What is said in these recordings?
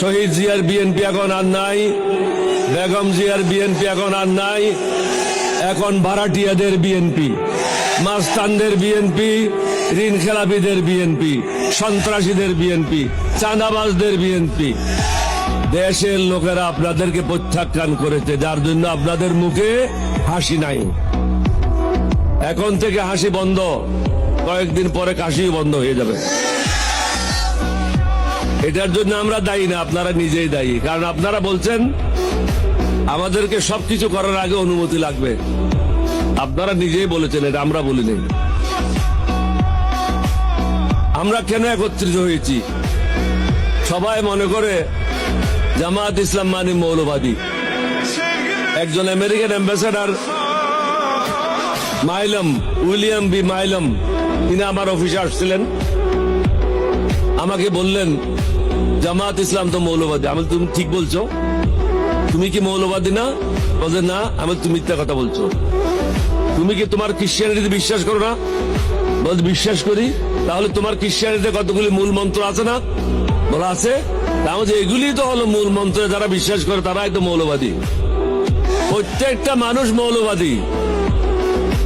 শহীদ জিয়ার বিএনপি এখন আর নাই, বেগম জিয়ার বিএনপি এখন আর নাই। এখন ভাড়াটিয়াদের বিএনপি, মাস্তানদের বিএনপি, ঋণ খেলাপিদের বিএনপি, সন্ত্রাসীদের বিএনপি, চাঁদাবাজদের বিএনপি। দেশের লোকেরা আপনাদেরকে প্রত্যাখ্যান করেছে, যার জন্য আপনাদের মুখে হাসি নাই। এখন থেকে হাসি বন্ধ, কয়েকদিন পরে কাশি বন্ধ হয়ে যাবে। এটার জন্য আমরা দায়ী না, আপনারা নিজেই দায়ী। কারণ আপনারা বলছেন আমাদেরকে সবকিছু করার আগে অনুমতি লাগবে। আপনারা নিজেই বলেছেন, এটা আমরা বলিনি। আমরা কেন একত্রিত হয়েছি? সবাই মনে করে জামায়াত ইসলাম মানে মৌলবাদী। একজন আমেরিকান অ্যাম্বাসেডর মাইলম, উইলিয়াম বি মাইলম, তিনি আমার অফিসে আসছিলেন। আমাকে বললেন জামায়াত ইসলাম তো মৌলবাদী। আমি, তুমি ঠিক বলছো? তুমি কি মৌলবাদী না? বলছে না। আমি, তুমি মিথ্যা কথা বলছো। তুমি কি তোমার খ্রিস্টানিটিতে বিশ্বাস করো না? বলছে বিশ্বাস করি। তাহলে তোমার খ্রিস্টানিটিতে কতগুলি মূল মন্ত্র আছে না? বলা আছে। তাহলে এগুলি তো হলো মূল মন্ত্র, যারা বিশ্বাস করে তারাই তো মৌলবাদী। প্রত্যেকটা মানুষ মৌলবাদী।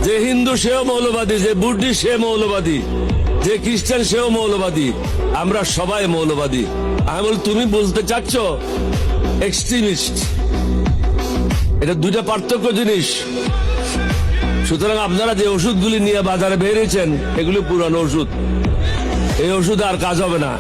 যে হিন্দু সেও মৌলবাদী, যে বুদ্ধিস্ট সে মৌলবাদী, যে খ্রিস্টান সেও মৌলবাদী। আমরা সবাই মৌলবাদী। আমি বল, তুমি বলতে চাচ্ছ এক্সট্রিমিস্ট। এটা দুইটা পার্থক্য জিনিস। সুতরাং আপনারা যে ওষুধগুলি নিয়ে বাজারে বেরিয়েছেন, এগুলি পুরানো ওষুধ। এই ওষুধ আর কাজ হবে না।